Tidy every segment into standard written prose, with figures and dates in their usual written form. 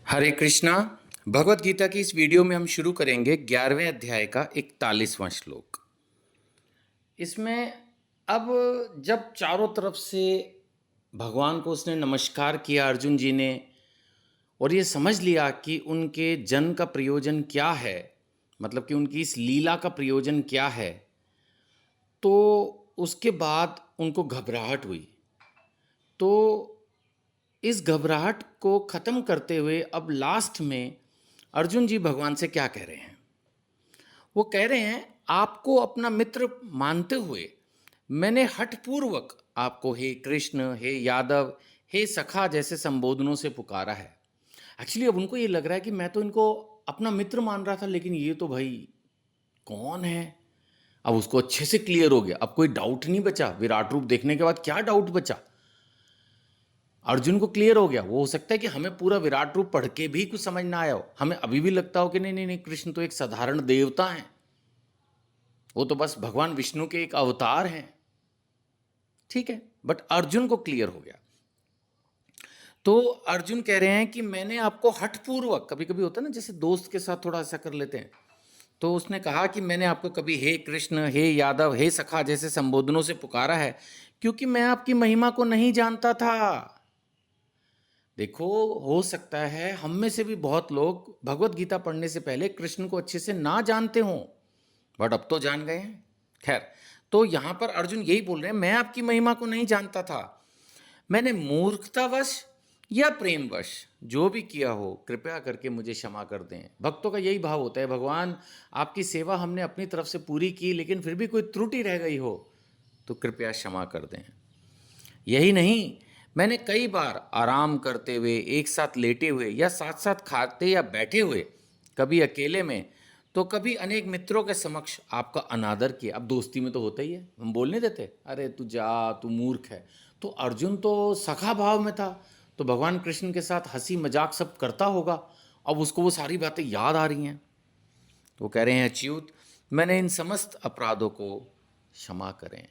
हरे कृष्णा। भगवत गीता की इस वीडियो में हम शुरू करेंगे 11वें अध्याय का 41वां श्लोक। इसमें अब जब चारों तरफ से भगवान को उसने नमस्कार किया अर्जुन जी ने, और ये समझ लिया कि उनके जन्म का प्रयोजन क्या है, मतलब कि उनकी इस लीला का प्रयोजन क्या है, तो उसके बाद उनको घबराहट हुई। तो इस घबराहट को ख़त्म करते हुए अब लास्ट में अर्जुन जी भगवान से क्या कह रहे हैं? वो कह रहे हैं, आपको अपना मित्र मानते हुए मैंने हठपूर्वक आपको हे कृष्ण, हे यादव, हे सखा जैसे संबोधनों से पुकारा है। एक्चुअली अब उनको ये लग रहा है कि मैं तो इनको अपना मित्र मान रहा था, लेकिन ये तो भाई कौन है? अब उसको अच्छे से क्लियर हो गया, अब कोई डाउट नहीं बचा। विराट रूप देखने के बाद क्या डाउट बचा? अर्जुन को क्लियर हो गया। वो हो सकता है कि हमें पूरा विराट रूप पढ़ के भी कुछ समझ ना आया हो, हमें अभी भी लगता हो कि नहीं नहीं नहीं, कृष्ण तो एक साधारण देवता हैं, वो तो बस भगवान विष्णु के एक अवतार हैं। ठीक है, बट अर्जुन को क्लियर हो गया। तो अर्जुन कह रहे हैं कि मैंने आपको हठपूर्वक, कभी कभी होता है ना जैसे दोस्त के साथ थोड़ा ऐसा कर लेते हैं, तो उसने कहा कि मैंने आपको कभी हे कृष्ण, हे यादव, हे सखा जैसे संबोधनों से पुकारा है क्योंकि मैं आपकी महिमा को नहीं जानता था। देखो, हो सकता है हम में से भी बहुत लोग भगवत गीता पढ़ने से पहले कृष्ण को अच्छे से ना जानते हों, बट अब तो जान गए हैं। खैर, तो यहां पर अर्जुन यही बोल रहे हैं, मैं आपकी महिमा को नहीं जानता था। मैंने मूर्खतावश या प्रेमवश जो भी किया हो, कृपया करके मुझे क्षमा कर दें। भक्तों का यही भाव होता है, भगवान आपकी सेवा हमने अपनी तरफ से पूरी की, लेकिन फिर भी कोई त्रुटि रह गई हो तो कृपया क्षमा कर दें। यही नहीं, मैंने कई बार आराम करते हुए, एक साथ लेटे हुए या साथ साथ खाते या बैठे हुए, कभी अकेले में तो कभी अनेक मित्रों के समक्ष आपका अनादर किया। अब दोस्ती में तो होता ही है, हम बोलने देते अरे तू जा, तू मूर्ख है। तो अर्जुन तो सखा भाव में था, तो भगवान कृष्ण के साथ हंसी मजाक सब करता होगा। अब उसको वो सारी बातें याद आ रही हैं, तो वो कह रहे हैं, अच्युत मैंने इन समस्त अपराधों को क्षमा करें।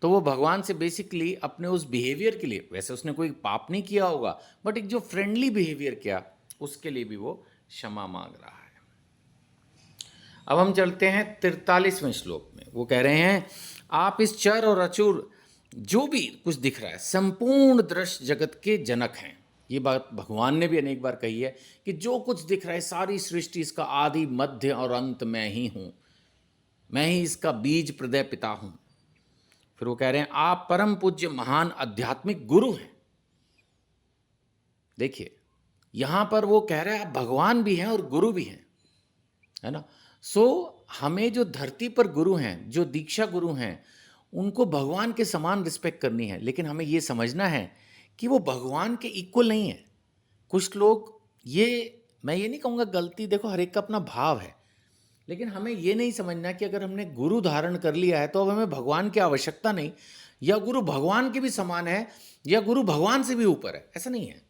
तो वो भगवान से बेसिकली अपने उस बिहेवियर के लिए, वैसे उसने कोई पाप नहीं किया होगा, बट एक जो फ्रेंडली बिहेवियर किया उसके लिए भी वो क्षमा मांग रहा है। अब हम चलते हैं 43वें श्लोक में। वो कह रहे हैं, आप इस चर और अचूर जो भी कुछ दिख रहा है संपूर्ण दृश्य जगत के जनक हैं। ये बात भगवान ने भी अनेक बार कही है कि जो कुछ दिख रहा है सारी सृष्टि, इसका आदि मध्य और अंत मैं ही हूं, मैं ही इसका बीज प्रदय पिता हूं। फिर वो कह रहे हैं, आप परम पूज्य महान आध्यात्मिक गुरु हैं। देखिए, यहां पर वो कह रहे हैं आप भगवान भी हैं और गुरु भी हैं, है ना। सो हमें जो धरती पर गुरु हैं, जो दीक्षा गुरु हैं, उनको भगवान के समान रिस्पेक्ट करनी है, लेकिन हमें ये समझना है कि वो भगवान के इक्वल नहीं है। कुछ लोग ये, मैं ये नहीं कहूँगा गलती, देखो हर एक का अपना भाव है, लेकिन हमें ये नहीं समझना कि अगर हमने गुरु धारण कर लिया है तो अब हमें भगवान की आवश्यकता नहीं, या गुरु भगवान के भी समान है, या गुरु भगवान से भी ऊपर है। ऐसा नहीं है।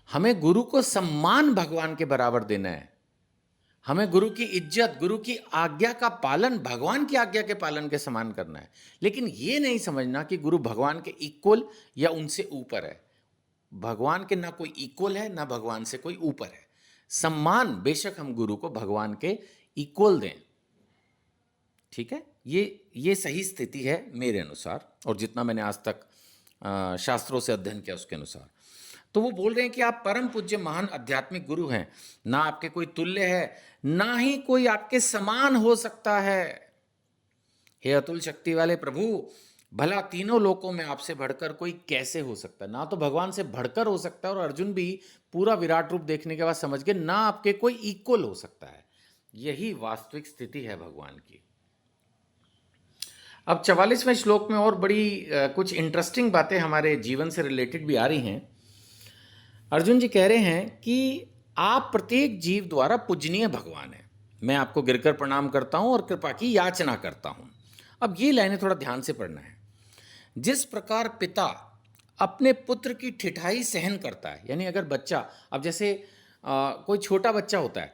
हमें गुरु को सम्मान भगवान के बराबर देना है। हमें गुरु की इज्जत, गुरु की आज्ञा का पालन भगवान की आज्ञा के पालन के समान करना है, लेकिन ये नहीं समझना कि गुरु भगवान के इक्वल या उनसे ऊपर है। भगवान के ना कोई इक्वल है, ना भगवान से कोई ऊपर है। सम्मान बेशक हम गुरु को भगवान के इक्वल दें, ठीक है। ये सही स्थिति है मेरे अनुसार, और जितना मैंने आज तक शास्त्रों से अध्ययन किया उसके अनुसार। तो वो बोल रहे हैं कि आप परम पूज्य महान आध्यात्मिक गुरु हैं, ना आपके कोई तुल्य है, ना ही कोई आपके समान हो सकता है। हे अतुल शक्ति वाले प्रभु, भला तीनों लोकों में आपसे बढ़कर कोई कैसे हो सकता है? ना तो भगवान से बढ़कर हो सकता है, और अर्जुन भी पूरा विराट रूप देखने के बाद समझ गए, ना आपके कोई इक्वल हो सकता है। यही वास्तविक स्थिति है भगवान की। अब 44वें श्लोक में और बड़ी कुछ इंटरेस्टिंग बातें हमारे जीवन से रिलेटेड भी आ रही हैं। अर्जुन जी कह रहे हैं कि आप प्रत्येक जीव द्वारा पूजनीय भगवान हैं। मैं आपको गिरकर प्रणाम करता हूं और कृपा की याचना करता हूं। अब ये लाइनें थोड़ा ध्यान से पढ़ना है। जिस प्रकार पिता अपने पुत्र की ठिठाई सहन करता है, यानी अगर बच्चा, अब जैसे कोई छोटा बच्चा होता है,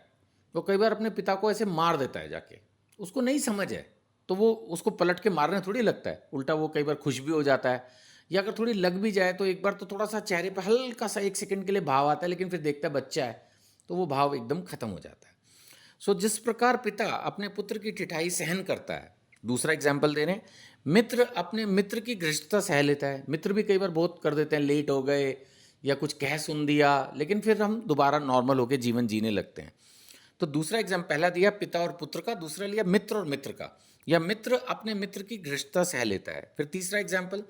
वो कई बार अपने पिता को ऐसे मार देता है जाके, उसको नहीं समझ है, तो वो उसको पलट के मारने थोड़ी लगता है, उल्टा वो कई बार खुश भी हो जाता है। या अगर थोड़ी लग भी जाए तो एक बार तो थोड़ा सा चेहरे पे हल्का सा 1 सेकंड के लिए भाव आता है, लेकिन फिर देखता है बच्चा है तो वो भाव एकदम खत्म हो जाता है। सो जिस प्रकार पिता अपने पुत्र की ठिठाई सहन करता है, दूसरा एग्जाम्पल दे रहे हैं, मित्र अपने मित्र की घृष्टता सह लेता है। मित्र भी कई बार बहुत कर देते हैं, लेट हो गए या कुछ कह सुन दिया, लेकिन फिर हम दोबारा नॉर्मल होकर जीवन जीने लगते हैं। तो दूसरा एग्जाम्पल पहला दिया पिता और पुत्र का, दूसरा लिया मित्र और मित्र का, या मित्र अपने मित्र की घृष्टता सह लेता है। फिर तीसरा एग्जाम्पल,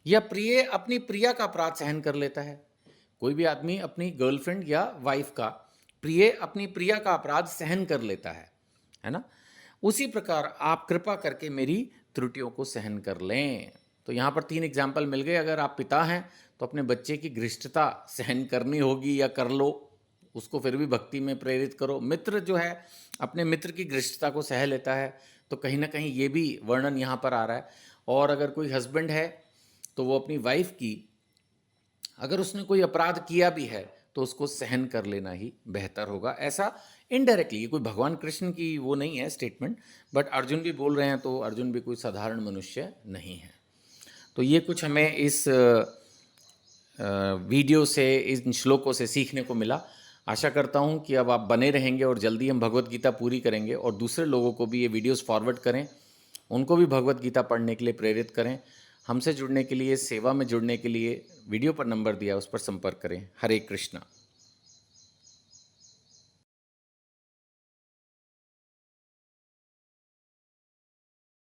या प्रिय अपनी प्रिया का अपराध सहन कर लेता है। कोई भी आदमी अपनी गर्लफ्रेंड या वाइफ का, प्रिय अपनी प्रिया का अपराध सहन कर लेता है ना। उसी प्रकार आप कृपा करके मेरी त्रुटियों को सहन कर लें। तो यहाँ पर 3 एग्जाम्पल मिल गए। अगर आप पिता हैं तो अपने बच्चे की घृष्टता सहन करनी होगी या कर लो, उसको फिर भी भक्ति में प्रेरित करो। मित्र जो है अपने मित्र की घृष्टता को सह लेता है, तो कहीं ना कहीं ये भी वर्णन यहाँ पर आ रहा है। और अगर कोई हस्बैंड है तो वो अपनी वाइफ की, अगर उसने कोई अपराध किया भी है तो उसको सहन कर लेना ही बेहतर होगा। ऐसा इनडायरेक्टली, ये कोई भगवान कृष्ण की वो नहीं है स्टेटमेंट, बट अर्जुन भी बोल रहे हैं, तो अर्जुन भी कोई साधारण मनुष्य नहीं है। तो ये कुछ हमें इस वीडियो से, इन श्लोकों से सीखने को मिला। आशा करता हूँ कि अब आप बने रहेंगे और जल्दी हम भगवत गीता पूरी करेंगे, और दूसरे लोगों को भी ये वीडियोस फॉरवर्ड करें, उनको भी भगवत गीता पढ़ने के लिए प्रेरित करें। हमसे जुड़ने के लिए, सेवा में जुड़ने के लिए वीडियो पर नंबर दिया, उस पर संपर्क करें। हरे कृष्णा।